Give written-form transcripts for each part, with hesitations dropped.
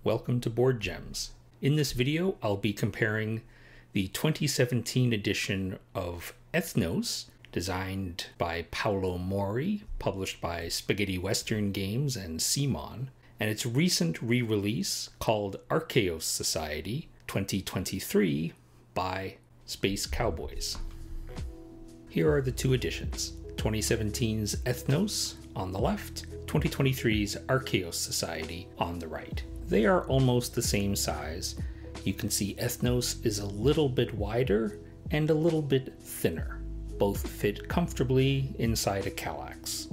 welcome to Board Gems. In this video, I'll be comparing the 2017 edition of Ethnos, designed by Paolo Mori, published by Spaghetti Western Games and CMON, and its recent re-release called Archaeos Society 2023 by Space Cowboys. Here are the two editions, 2017's Ethnos on the left, 2023's Archaeos Society on the right. They are almost the same size. You can see Ethnos is a little bit wider and a little bit thinner. Both fit comfortably inside a Kallax.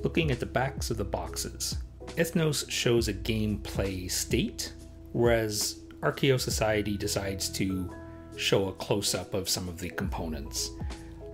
Looking at the backs of the boxes, Ethnos shows a gameplay state, whereas Archaeos Society decides to show a close-up of some of the components.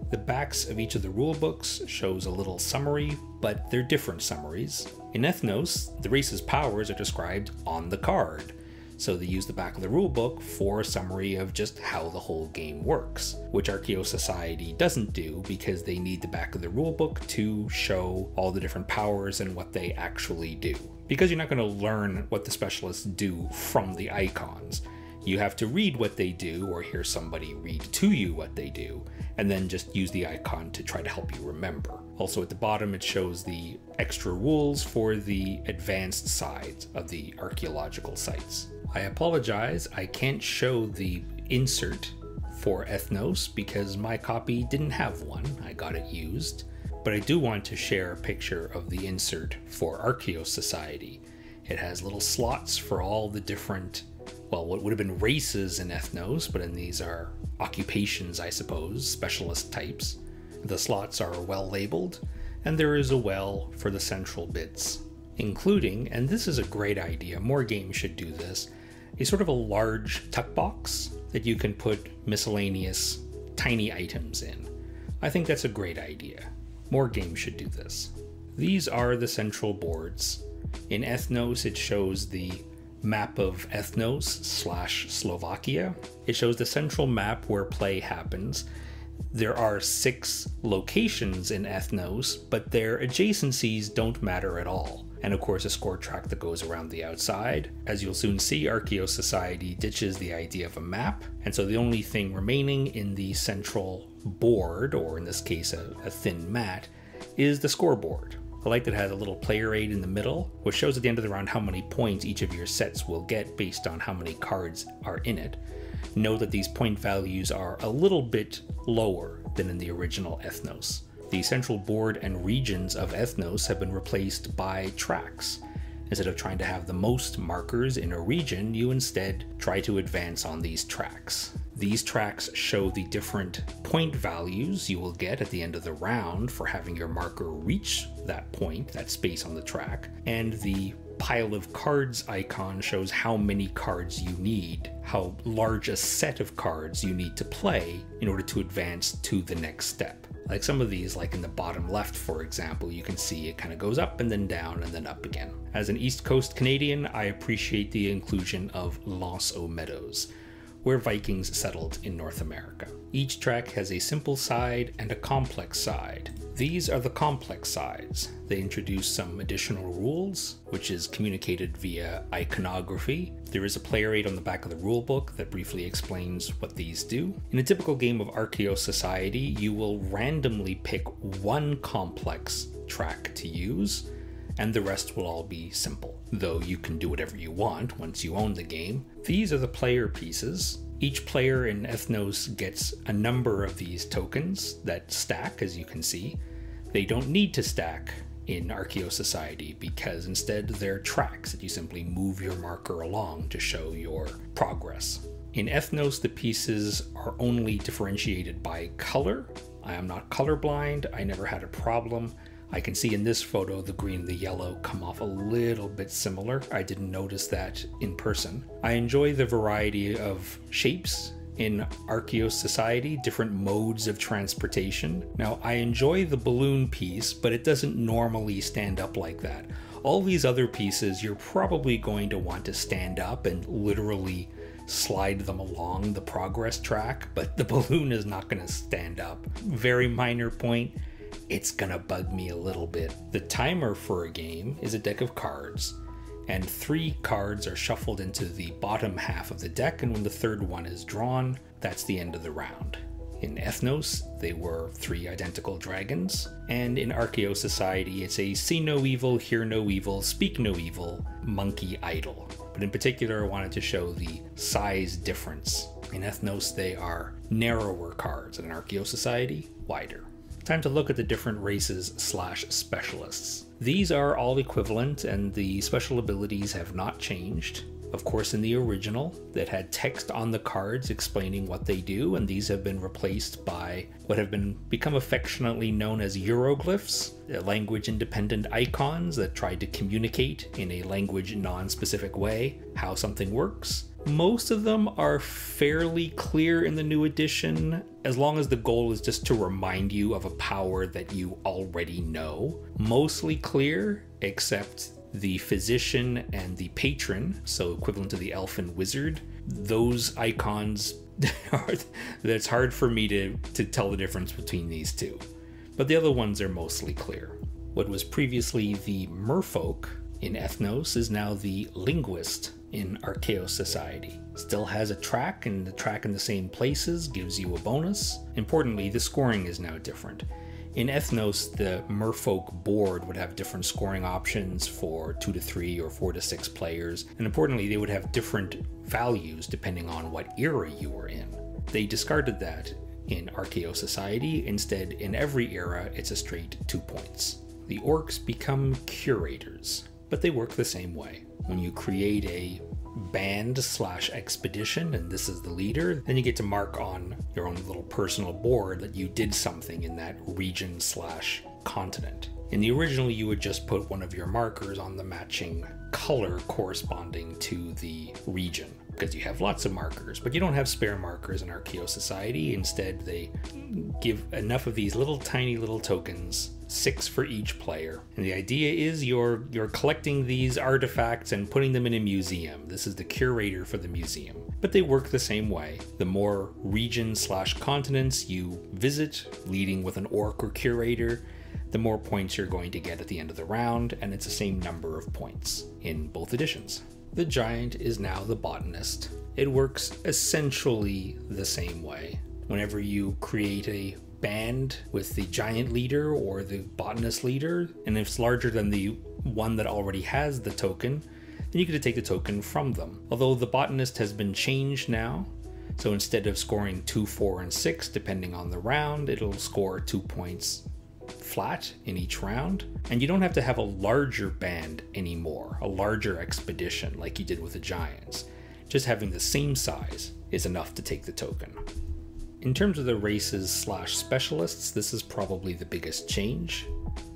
The backs of each of the rulebooks shows a little summary, but they're different summaries. In Ethnos, the race's powers are described on the card, so they use the back of the rulebook for a summary of just how the whole game works, which Archaeos Society doesn't do because they need the back of the rulebook to show all the different powers and what they actually do. Because you're not going to learn what the specialists do from the icons. You have to read what they do or hear somebody read to you what they do, and then just use the icon to try to help you remember. Also at the bottom it shows the extra rules for the advanced sides of the archaeological sites. I apologize, I can't show the insert for Ethnos because my copy didn't have one. I got it used. But I do want to share a picture of the insert for Archaeos Society. It has little slots for all the different, well, what would have been races in Ethnos, but in these are occupations, I suppose, specialist types. The slots are well labeled, and there is a well for the central bits, including, and this is a great idea, more games should do this, a sort of a large tuck box that you can put miscellaneous tiny items in. I think that's a great idea. More games should do this. These are the central boards. In Ethnos, it shows the map of Ethnos/Slovakia. It shows the central map where play happens. There are 6 locations in Ethnos, but their adjacencies don't matter at all. And of course a score track that goes around the outside. As you'll soon see, Archaeos Society ditches the idea of a map, and so the only thing remaining in the central board, or in this case a thin mat, is the scoreboard. I like that it has a little player aid in the middle, which shows at the end of the round how many points each of your sets will get based on how many cards are in it. Note that these point values are a little bit lower than in the original Ethnos. The central board and regions of Ethnos have been replaced by tracks. Instead of trying to have the most markers in a region, you instead try to advance on these tracks. These tracks show the different point values you will get at the end of the round for having your marker reach that point, that space on the track, and the pile of cards icon shows how many cards you need, how large a set of cards you need to play in order to advance to the next step. Like some of these, like in the bottom left, for example, you can see it kind of goes up and then down and then up again. As an East Coast Canadian, I appreciate the inclusion of L'Anse aux Meadows, where Vikings settled in North America. Each track has a simple side and a complex side. These are the complex sides. They introduce some additional rules, which is communicated via iconography. There is a player aid on the back of the rulebook that briefly explains what these do. In a typical game of Archaeos Society, you will randomly pick one complex track to use, and the rest will all be simple, though you can do whatever you want once you own the game. These are the player pieces. Each player in Ethnos gets a number of these tokens that stack, as you can see. They don't need to stack in Archaeos Society because instead they're tracks that you simply move your marker along to show your progress. In Ethnos, the pieces are only differentiated by color. I am not colorblind, I never had a problem. I can see in this photo the green and the yellow come off a little bit similar. I didn't notice that in person. I enjoy the variety of shapes in Archaeos Society, different modes of transportation. Now, I enjoy the balloon piece, but it doesn't normally stand up like that. All these other pieces, you're probably going to want to stand up and literally slide them along the progress track, but the balloon is not going to stand up. Very minor point. It's gonna bug me a little bit. The timer for a game is a deck of cards, and 3 cards are shuffled into the bottom half of the deck, and when the third one is drawn, that's the end of the round. In Ethnos, they were 3 identical dragons, and in Archaeos Society, it's a see no evil, hear no evil, speak no evil monkey idol. But in particular, I wanted to show the size difference. In Ethnos, they are narrower cards, and in Archaeos Society, wider. Time to look at the different races / specialists. These are all equivalent, and the special abilities have not changed. Of course, in the original, that had text on the cards explaining what they do, and these have been replaced by what have become affectionately known as Euroglyphs, language-independent icons that try to communicate in a language non-specific way how something works. Most of them are fairly clear in the new edition, as long as the goal is just to remind you of a power that you already know. Mostly clear, except the physician and the patron, so equivalent to the elf and wizard. Those icons, that's hard for me to tell the difference between these two. But the other ones are mostly clear. What was previously the merfolk in Ethnos is now the linguist in Archaeos Society. Still has a track, and the track in the same places gives you a bonus. Importantly, the scoring is now different. In Ethnos, the merfolk board would have different scoring options for 2 to 3 or 4 to 6 players, and importantly, they would have different values depending on what era you were in. They discarded that in Archaeos Society. Instead, in every era, it's a straight 2 points. The orcs become curators, but they work the same way. When you create a band / expedition, and this is the leader, then you get to mark on your own little personal board that you did something in that region / continent. In the original, you would just put one of your markers on the matching color corresponding to the region, because you have lots of markers, but you don't have spare markers in Archaeos Society. Instead, they give enough of these little tiny little tokens, 6 for each player. And the idea is you're collecting these artifacts and putting them in a museum. This is the curator for the museum. But they work the same way. The more regions / continents you visit, leading with an orc or curator, the more points you're going to get at the end of the round, and it's the same number of points in both editions. The giant is now the botanist. It works essentially the same way. Whenever you create a band with the giant leader or the botanist leader, and if it's larger than the one that already has the token, then you get to take the token from them. Although the botanist has been changed now, so instead of scoring 2, 4, and 6 depending on the round, it'll score 2 points flat in each round. And you don't have to have a larger band anymore, a larger expedition like you did with the giants. Just having the same size is enough to take the token. In terms of the races / specialists, this is probably the biggest change.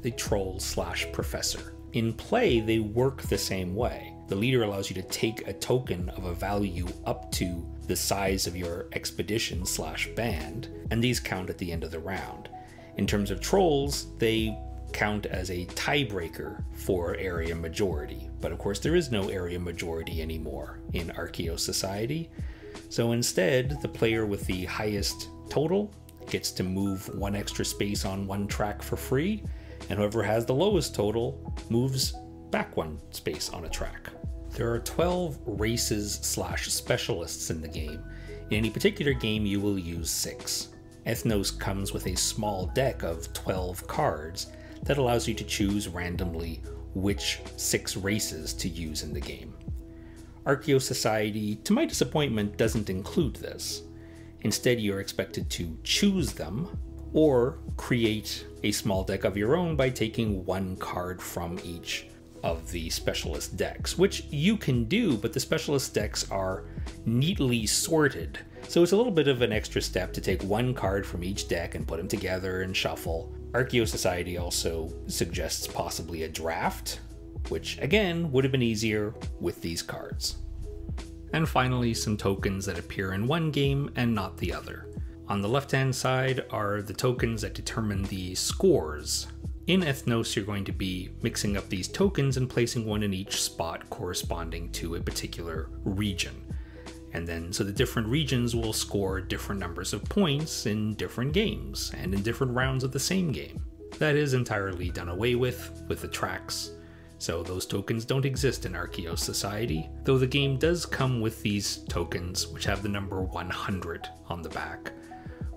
The troll / professor. In play, they work the same way. The leader allows you to take a token of a value up to the size of your expedition / band, and these count at the end of the round. In terms of trolls, they count as a tiebreaker for area majority, but of course there is no area majority anymore in Archaeos Society. So instead, the player with the highest total gets to move 1 extra space on 1 track for free, and whoever has the lowest total moves back 1 space on a track. There are 12 races / specialists in the game. In any particular game, you will use 6. Ethnos comes with a small deck of 12 cards that allows you to choose randomly which 6 races to use in the game. Archaeos Society, to my disappointment, doesn't include this. Instead, you're expected to choose them, or create a small deck of your own by taking 1 card from each of the specialist decks, which you can do, but the specialist decks are neatly sorted. So it's a little bit of an extra step to take 1 card from each deck and put them together and shuffle. Archaeos Society also suggests possibly a draft, which again would have been easier with these cards. And finally, some tokens that appear in one game and not the other. On the left-hand side are the tokens that determine the scores. In Ethnos, you're going to be mixing up these tokens and placing 1 in each spot corresponding to a particular region. And then, so the different regions will score different numbers of points in different games and in different rounds of the same game. That is entirely done away with the tracks. So those tokens don't exist in Arceus Society, though the game does come with these tokens which have the number 100 on the back,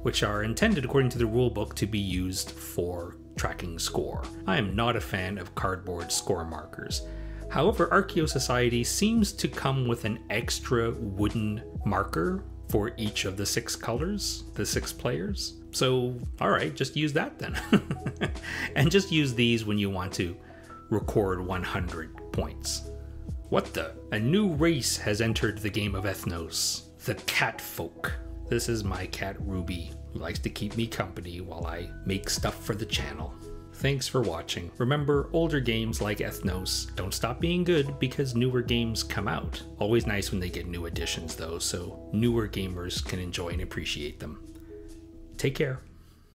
which are intended according to the rulebook to be used for tracking score. I am not a fan of cardboard score markers. However, Arceus Society seems to come with an extra wooden marker for each of the 6 colors, the 6 players. So, alright, just use that then. And just use these when you want to record 100 points. What the? A new race has entered the game of Ethnos, the cat folk. This is my cat Ruby, who likes to keep me company while I make stuff for the channel. Thanks for watching. Remember, older games like Ethnos don't stop being good because newer games come out. Always nice when they get new additions though, so newer gamers can enjoy and appreciate them. Take care.